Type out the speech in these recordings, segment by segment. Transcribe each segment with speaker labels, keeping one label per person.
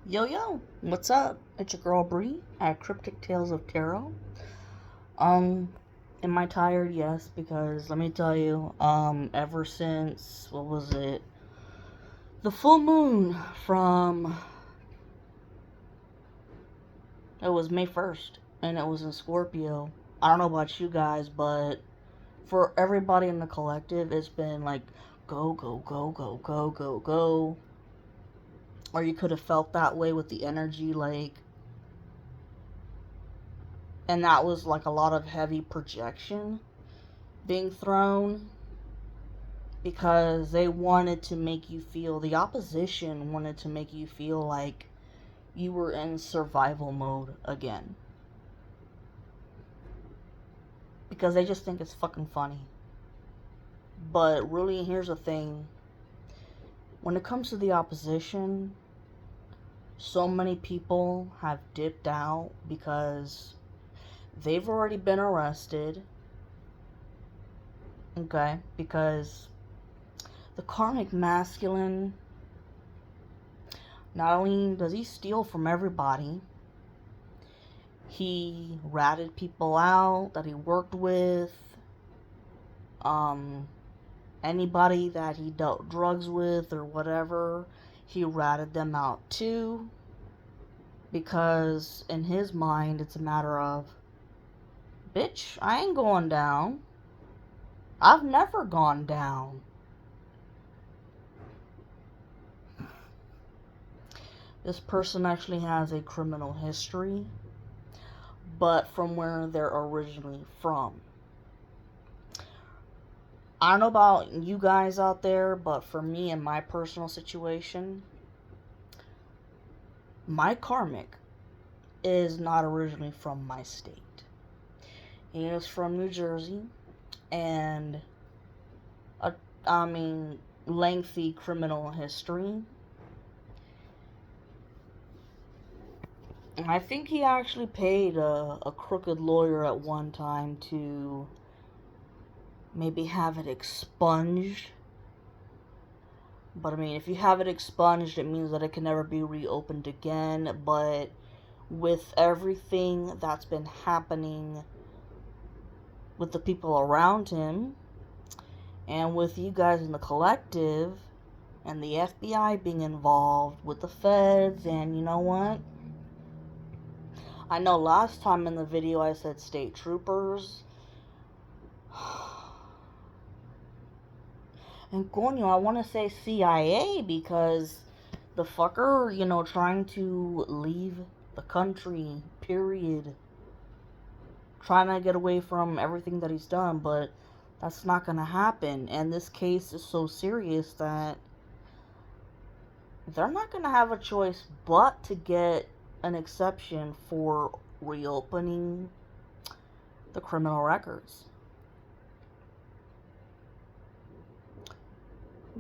Speaker 1: Yo yo, what's up? It's your girl Bree at Cryptic Tales of Tarot. Um, am I tired? Yes, because let me tell you, ever since what was it? The full moon from it was May 1st, and it was in Scorpio. I don't know about you guys, but for everybody in the collective, it's been like go go go go go go go. Or you could have felt that way with the energy, and that was like a lot of heavy projection being thrown because they wanted to make you feel, the opposition wanted to make you feel like you were in survival mode again. Because they just think it's fucking funny. But really, here's the thing, when it comes to the opposition, so many people have dipped out because they've already been arrested. Okay? Because the karmic masculine, not only does he steal from everybody, he ratted people out that he worked with. Um, Anybody that he dealt drugs with or whatever, he ratted them out too. Because in his mind, it's a matter of, bitch, I ain't going down. I've never gone down. This person actually has a criminal history, but from where they're originally from. I don't know about you guys out there, but for me in my personal situation, my karmic is not originally from my state. He is from New Jersey, and a, lengthy criminal history. And I think he actually paid a crooked lawyer at one time to maybe have it expunged. But I mean, if you have it expunged, it means that it can never be reopened again. But with everything that's been happening with the people around him, and with you guys in the collective, and the FBI being involved with the feds, and you know what? I know last time in the video I said state troopers. And coño, I want to say CIA because the fucker, trying to leave the country, period. Trying to get away from everything that he's done, but that's not going to happen. And this case is so serious that they're not going to have a choice but to get an exception for reopening the criminal records.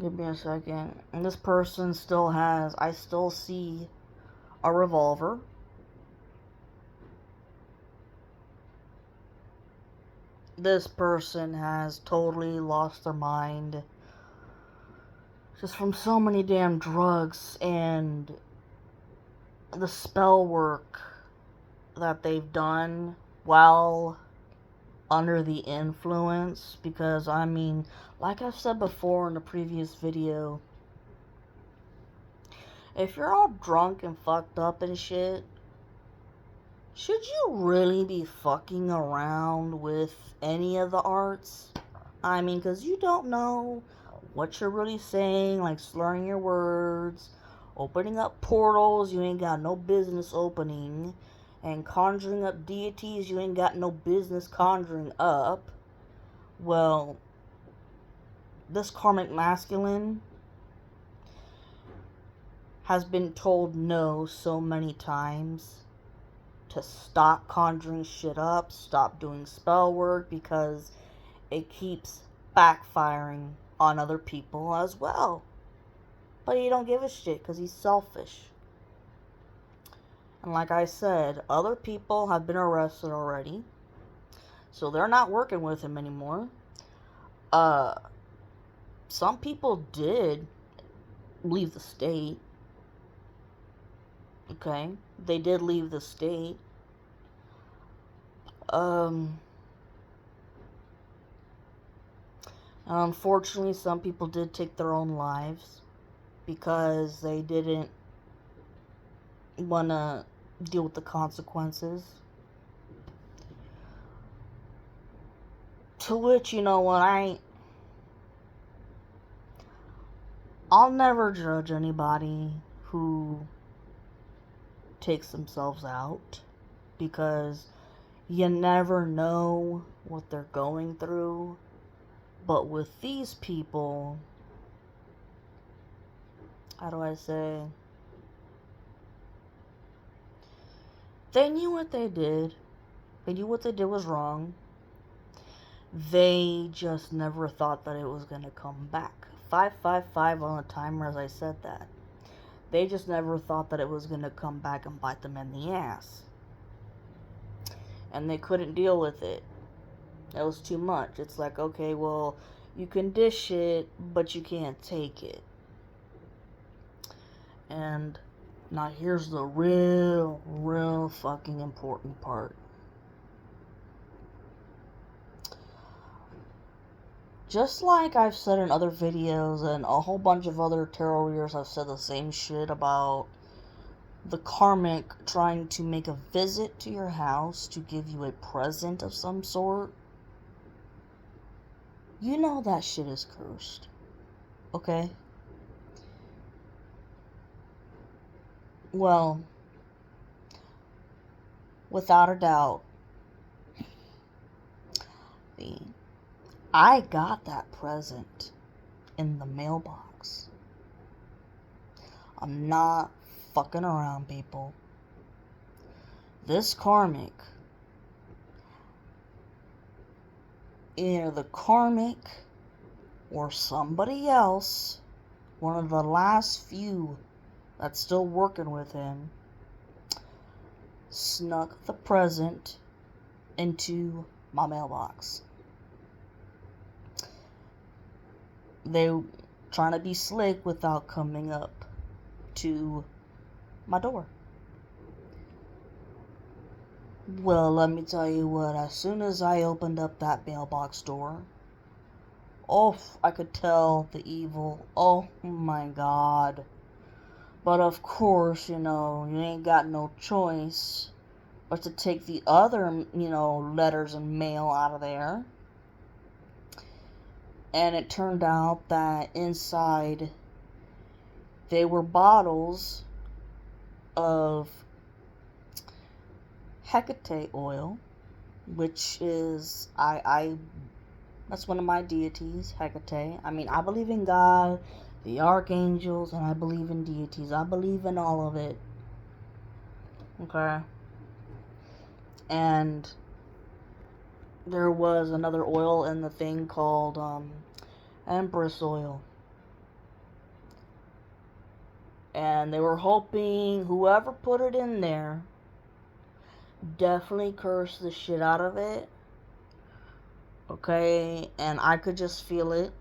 Speaker 1: Give me a second. And this person still has, I still see a revolver. This person has totally lost their mind just from so many damn drugs and the spell work that they've done while under the influence. Because I mean, like I've said before in the previous video, if you're all drunk and fucked up and shit, should you really be fucking around with any of the arts? I mean, because you don't know what you're really saying, like slurring your words, opening up portals you ain't got no business opening, and conjuring up deities you ain't got no business conjuring up. Well, this karmic masculine has been told no so many times to stop conjuring shit up, stop doing spell work, because it keeps backfiring on other people as well. But he don't give a shit because he's selfish. And like I said, other people have been arrested already, so they're not working with him anymore. Some people did leave the state. Okay? They did leave the state. Um, Unfortunately, some people did take their own lives because they didn't want to deal with the consequences. To which, you know what, I'll never judge anybody who takes themselves out, because you never know what they're going through. But with these people, how do I say? They knew what they did. They knew what they did was wrong. They just never thought that it was going to come back. 555 on the timer as I said that. They just never thought that it was going to come back and bite them in the ass. And they couldn't deal with it. It was too much. It's like, okay, well, you can dish it, but you can't take it. And now here's the real fucking important part. Just like I've said in other videos and a whole bunch of other tarot readers have said the same shit about the karmic trying to make a visit to your house to give you a present of some sort. You know that shit is cursed. Okay? Well, without a doubt, I got that present in the mailbox. I'm not fucking around, people. This karmic, either the karmic or somebody else, one of the last few that's still working with him, snuck the present into my mailbox. They trying to be slick without coming up to my door. Well, let me tell you what, as soon as I opened up that mailbox door, oh, I could tell the evil. Oh my god. But of course, you know, you ain't got no choice but to take the other, you know, letters and mail out of there. And it turned out that inside they were bottles of Hecate oil, which is, that's one of my deities, Hecate. I mean, I believe in God, the archangels, and I believe in deities. I believe in all of it. Okay? And there was another oil in the thing called Empress oil. And they were hoping whoever put it in there definitely cursed the shit out of it. Okay? And I could just feel it.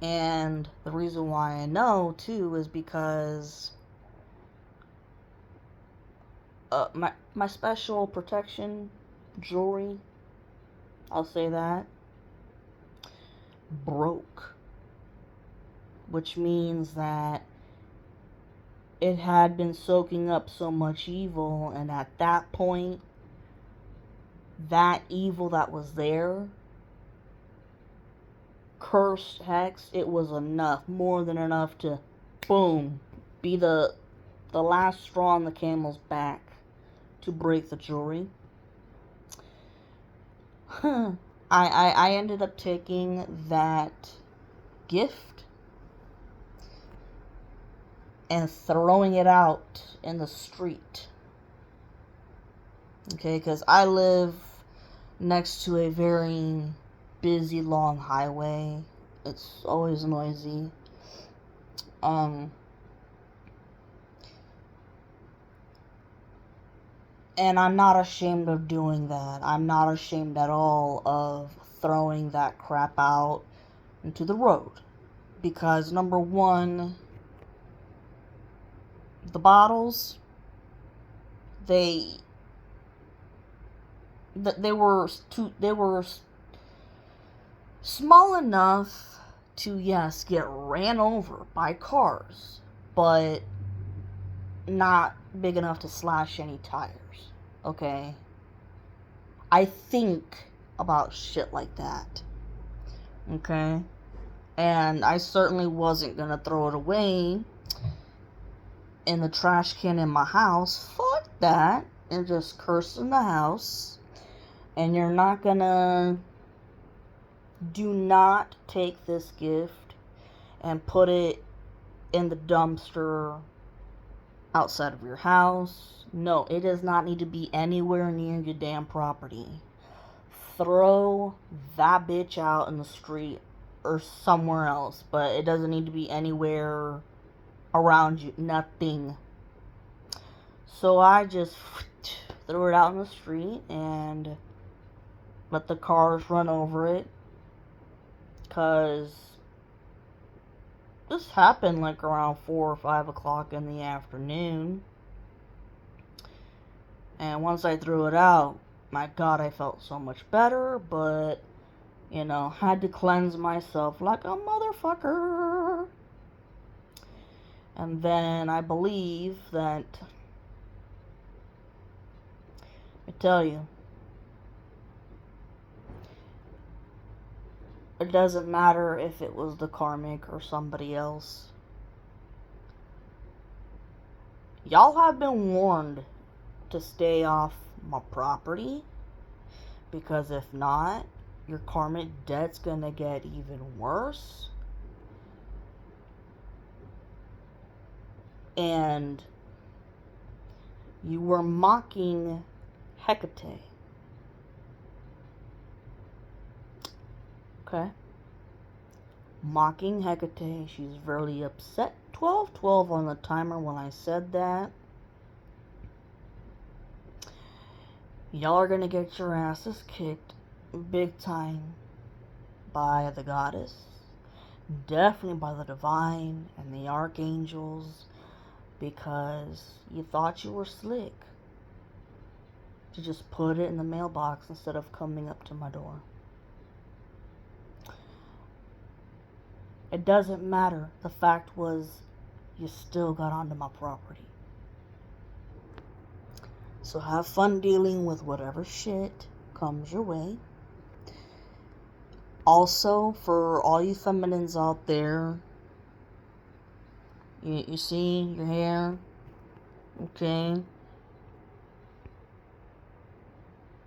Speaker 1: And the reason why I know, too, is because my special protection jewelry, I'll say that, broke. Which means that it had been soaking up so much evil, and at that point, that evil that was there, cursed, hex, it was enough, more than enough to, boom, be the last straw on the camel's back to break the jewelry. I ended up taking that gift and throwing it out in the street. Okay, because I live next to a very busy, long highway. It's always noisy. And I'm not ashamed of doing that. I'm not ashamed at all of throwing that crap out into the road. Because, number one, The bottles, they were small enough to, yes, get ran over by cars, but not big enough to slash any tires. Okay? I think about shit like that. Okay? And I certainly wasn't gonna throw it away in the trash can in my house. Fuck that. And just curse in the house. And you're not gonna... Do not take this gift and put it in the dumpster outside of your house. No, it does not need to be anywhere near your damn property. Throw that bitch out in the street or somewhere else, but it doesn't need to be anywhere around you. Nothing. So I just threw it out in the street and let the cars run over it, because this happened like around 4 or 5 o'clock in the afternoon. And once I threw it out, my God, I felt so much better, but, had to cleanse myself like a motherfucker. And then I believe that, I tell you, it doesn't matter if it was the karmic or somebody else. Y'all have been warned to stay off my property, because if not, your karmic debt's gonna get even worse. And you were mocking Hecate. Okay? Mocking Hecate. She's very upset. 12:12 on the timer when I said that. Y'all are gonna get your asses kicked big time by the goddess. Definitely by the divine and the archangels, because you thought you were slick to just put it in the mailbox instead of coming up to my door. It doesn't matter. The fact was, you still got onto my property. So have fun dealing with whatever shit comes your way. Also, for all you feminines out there, you see your hair, okay?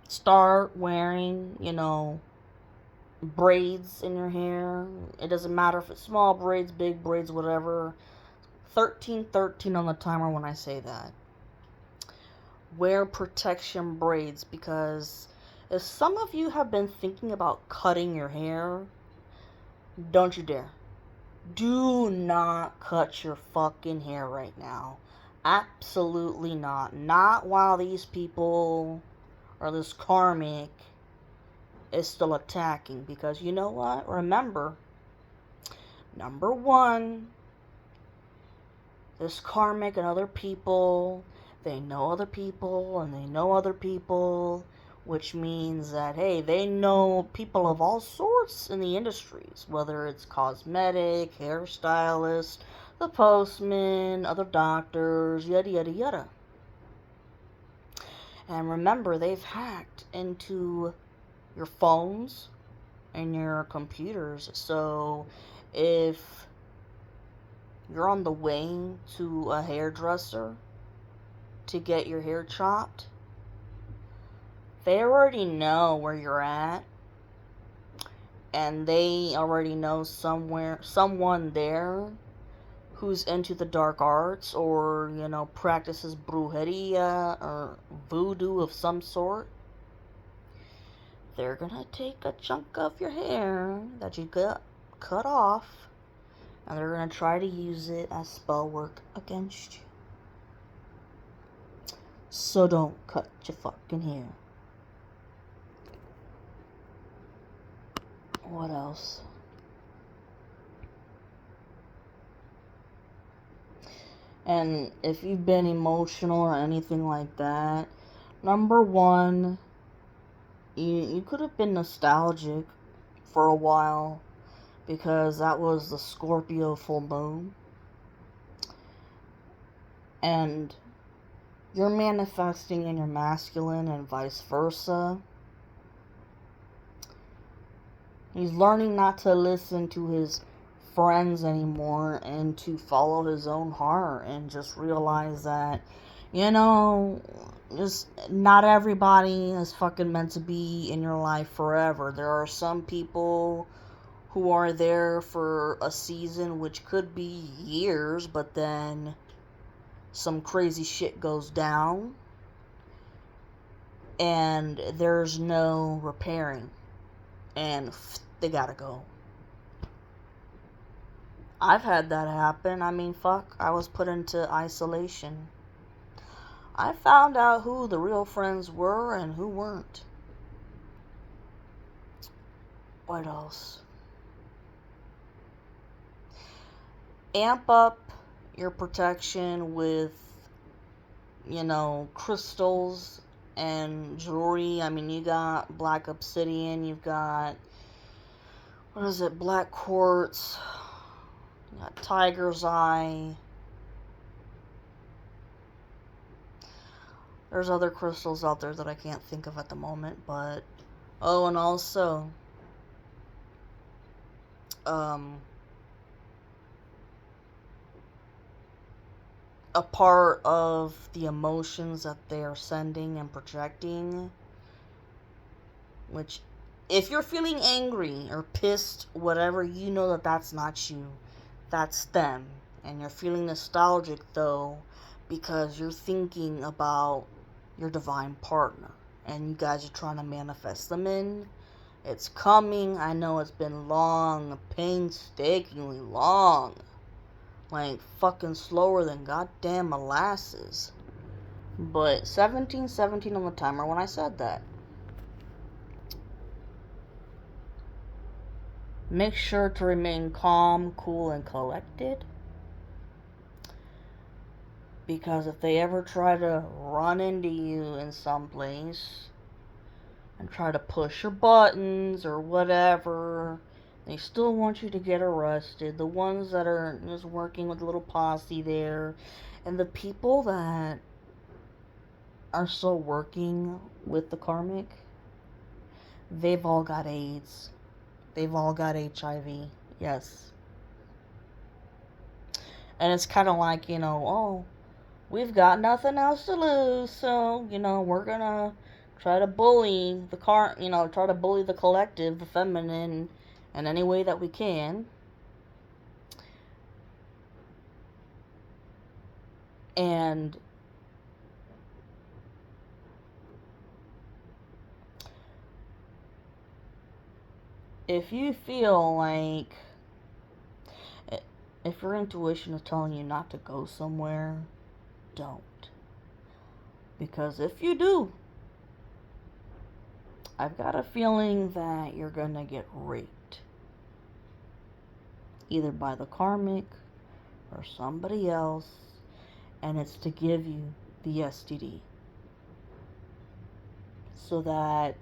Speaker 1: Start wearing, braids in your hair. It doesn't matter if it's small braids, big braids, whatever. 13:13 on the timer when I say that. Wear protection braids, because if some of you have been thinking about cutting your hair, don't you dare. Do not cut your fucking hair right now. Absolutely not. Not while these people, or this karmic, is still attacking. Because you know what? Remember, number one, this karmic and other people, they know other people and they know other people, which means that, hey, they know people of all sorts in the industries, whether it's cosmetic, hairstylist, the postman, other doctors, yada yada yada. And remember, they've hacked into your phones and your computers. So if you're on the way to a hairdresser to get your hair chopped, they already know where you're at, and they already know someone there who's into the dark arts, or practices brujeria or voodoo of some sort. They're gonna take a chunk of your hair that you got cut off, and they're gonna try to use it as spell work against you. So don't cut your fucking hair. What else? And if you've been emotional or anything like that, number one, you could have been nostalgic for a while because that was the Scorpio full moon. And you're manifesting in your masculine and vice versa. He's learning not to listen to his friends anymore and to follow his own heart and just realize that, just not everybody is fucking meant to be in your life forever. There are some people who are there for a season, which could be years, but then some crazy shit goes down and there's no repairing and they gotta go. I've had that happen. I mean, fuck, I was put into isolation. I found out who the real friends were and who weren't. What else? Amp up your protection with, crystals and jewelry. I mean, you got black obsidian, you've got, black quartz, you got tiger's eye. There's other crystals out there that I can't think of at the moment, but, and also, a part of the emotions that they are sending and projecting, which, if you're feeling angry or pissed, whatever, you know that that's not you, that's them. And you're feeling nostalgic though because you're thinking about your divine partner and you guys are trying to manifest them in. It's coming. I know it's been long, painstakingly long, like fucking slower than goddamn molasses. But 1717 on the timer when I said that. Make sure to remain calm, cool, and collected. Because if they ever try to run into you in some place and try to push your buttons or whatever, they still want you to get arrested. The ones that are just working with a little posse there, and the people that are still working with the karmic, they've all got AIDS. They've all got HIV. Yes. And it's kind of like, we've got nothing else to lose, so, we're gonna try to bully try to bully the collective, the feminine, in any way that we can. And if you feel like, if your intuition is telling you not to go somewhere, don't. Because if you do, I've got a feeling that you're gonna get raped. Either by the karmic or somebody else, and it's to give you the STD. So that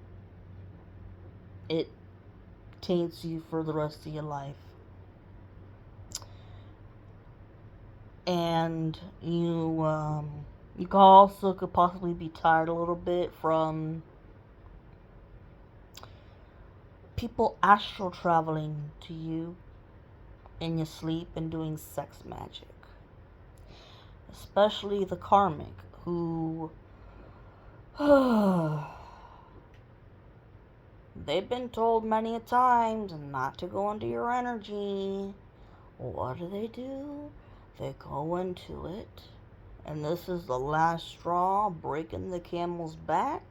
Speaker 1: it taints you for the rest of your life. And you also could possibly be tired a little bit from people astral traveling to you in your sleep and doing sex magic. Especially the karmic, who they've been told many a times not to go into your energy. What do? They go into it. And this is the last straw, breaking the camel's back.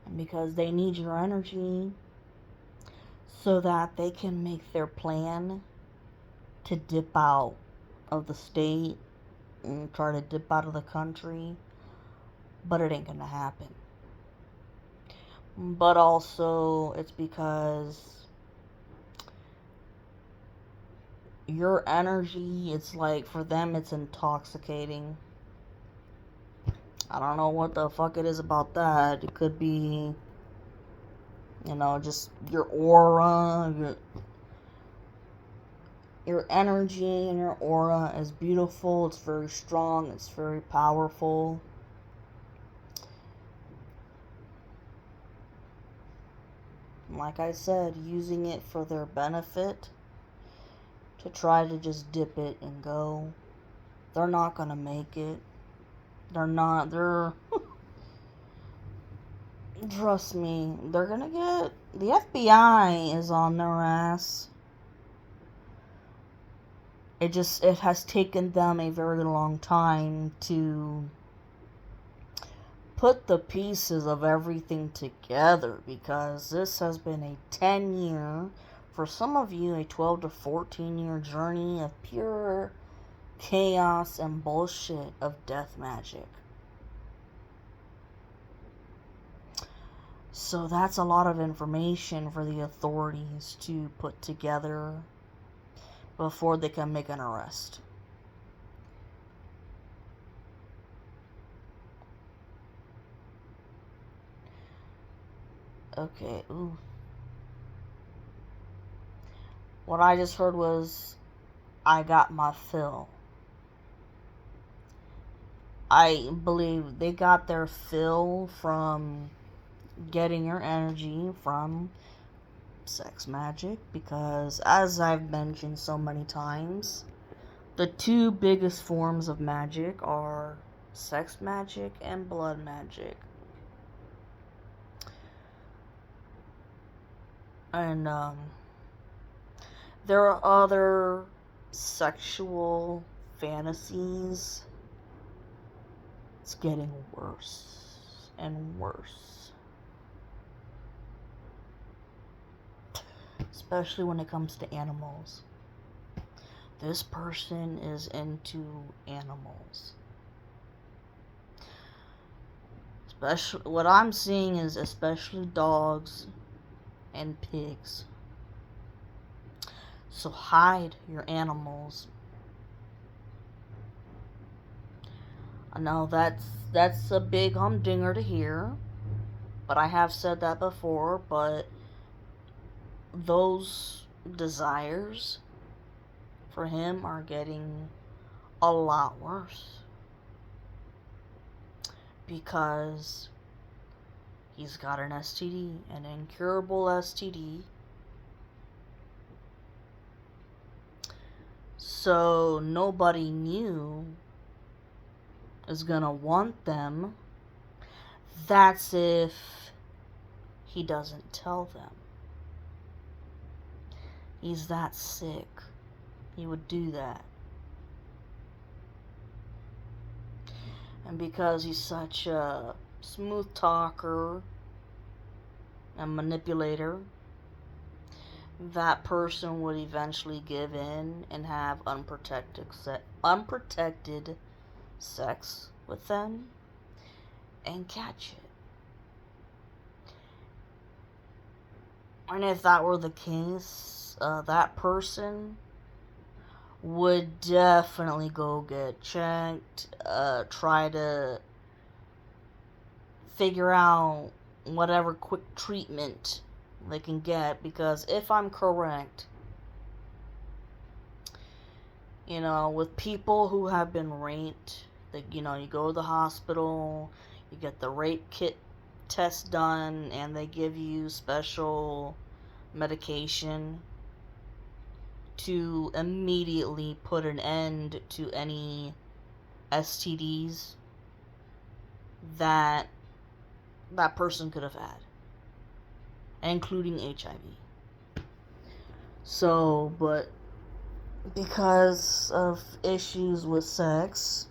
Speaker 1: And because they need your energy so that they can make their plan to dip out of the state and try to dip out of the country. But it ain't gonna happen. But also, it's because your energy, it's like, for them, it's intoxicating. I don't know what the fuck it is about that. It could be, just your aura, your energy and your aura is beautiful. It's very strong. It's very powerful. Like I said, using it for their benefit, to try to just dip it and go. They're not gonna make it. They're trust me, they're gonna get, the FBI is on their ass. It has taken them a very long time to put the pieces of everything together, because this has been a 10-year, for some of you, a 12 to 14-year journey of pure chaos and bullshit of death magic. So that's a lot of information for the authorities to put together before they can make an arrest. Okay, ooh. What I just heard was, I got my fill. I believe they got their fill from getting your energy from sex magic, because, as I've mentioned so many times, the two biggest forms of magic are sex magic and blood magic. And there are other sexual fantasies. It's getting worse and worse. Especially when it comes to animals. This person is into animals. What I'm seeing is especially dogs and pigs. So hide your animals. I know that's a big humdinger to hear, but I have said that before. But those desires for him are getting a lot worse, because he's got an STD, an incurable STD. So nobody new is gonna want them. That's if he doesn't tell them. He's that sick. He would do that. And because he's such a smooth talker and manipulator, that person would eventually give in and have unprotected sex with them and catch it. And if that were the case, that person would definitely go get checked, try to figure out whatever quick treatment they can get, because if I'm correct, with people who have been raped, you go to the hospital, you get the rape kit test done, and they give you special medication to immediately put an end to any STDs that person could have had, including HIV. So, but because of issues with sex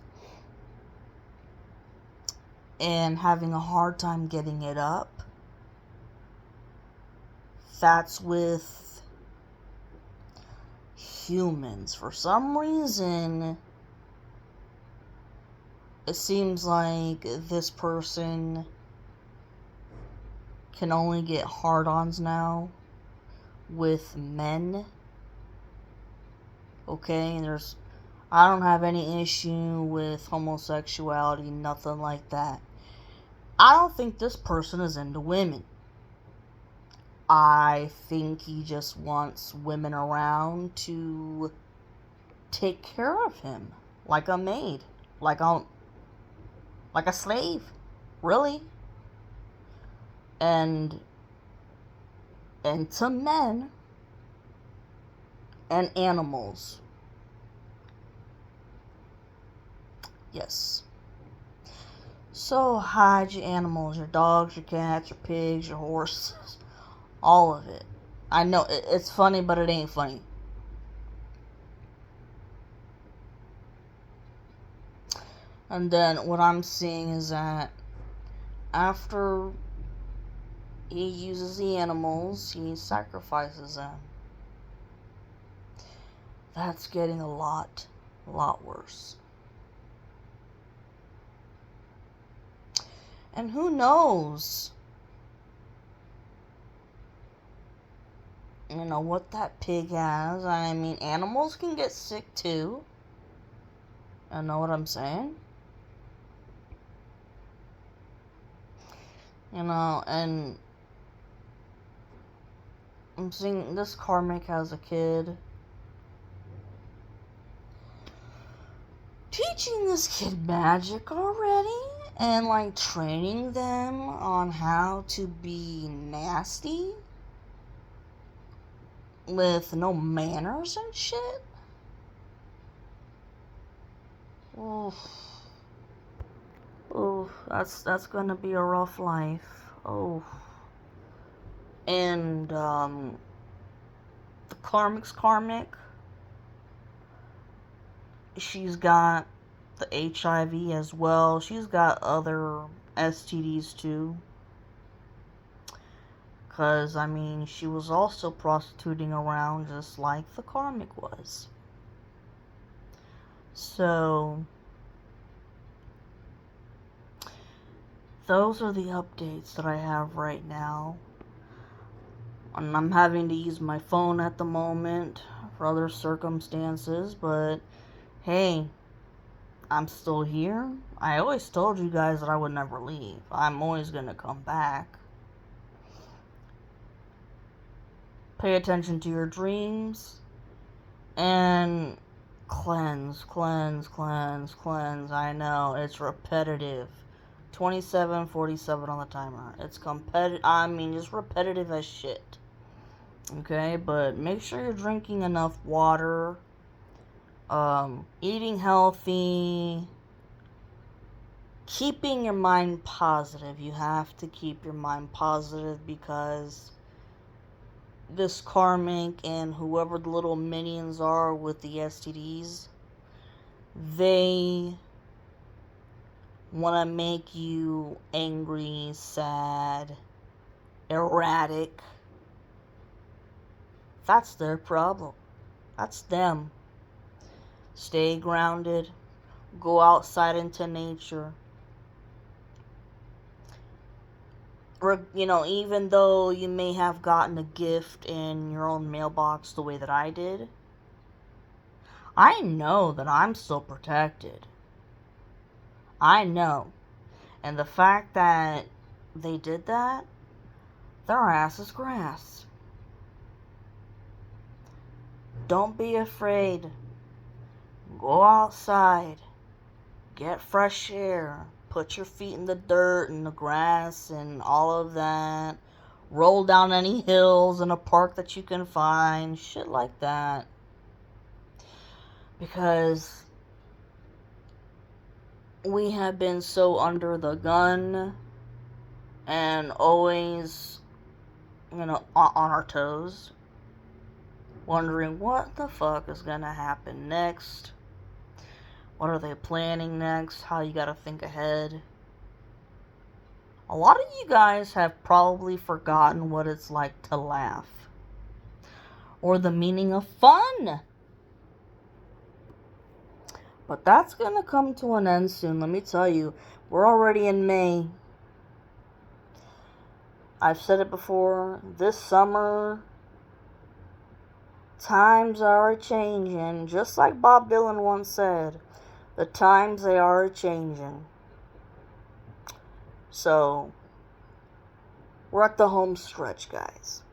Speaker 1: and having a hard time getting it up, that's with humans. For some reason, it seems like this person can only get hard-ons now with men, Okay? I don't have any issue with homosexuality, nothing like that. I don't think this person is into women. I think he just wants women around to take care of him. Like a maid. Like a slave. Really. And to men and animals. Yes. So hide your animals, your dogs, your cats, your pigs, your horses, all of it. I know it's funny, but it ain't funny. And then what I'm seeing is that after he uses the animals, he sacrifices them. That's getting a lot worse. And who knows, what that pig has. I mean, animals can get sick too. You know what I'm saying? And I'm seeing this karmic has a kid. Teaching this kid magic already and like training them on how to be nasty with no manners and shit. Oof. Oof, that's gonna be a rough life. Oh. And the karmic's karmic. She's got the HIV as well. She's got other STDs too. Because, I mean, she was also prostituting around just like the karmic was. So, those are the updates that I have right now. And I'm having to use my phone at the moment for other circumstances, but hey, I'm still here. I always told you guys that I would never leave. I'm always gonna come back. Pay attention to your dreams and cleanse. I know it's repetitive. 27:47 on the timer. It's just repetitive as shit. Okay, but make sure you're drinking enough water, eating healthy, keeping your mind positive. You have to keep your mind positive because this karmic and whoever the little minions are with the STDs, they want to make you angry, sad, erratic. That's their problem. That's them. Stay grounded. Go outside into nature. Even though you may have gotten a gift in your own mailbox the way that I did, I know that I'm still protected. I know. And the fact that they did that, their ass is grass. Don't be afraid. Go outside. Get fresh air. Put your feet in the dirt and the grass and all of that. Roll down any hills in a park that you can find. Shit like that. Because we have been so under the gun and always, on our toes. Wondering what the fuck is gonna happen next. What are they planning next? How you gotta think ahead. A lot of you guys have probably forgotten what it's like to laugh. Or the meaning of fun. But that's gonna come to an end soon, let me tell you. We're already in May. I've said it before. This summer, Times are a-changing, just like Bob Dylan once said. The times, they are a-changing. So, we're at the home stretch, guys.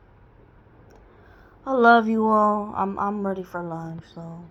Speaker 1: I love you all. I'm ready for lunch, so...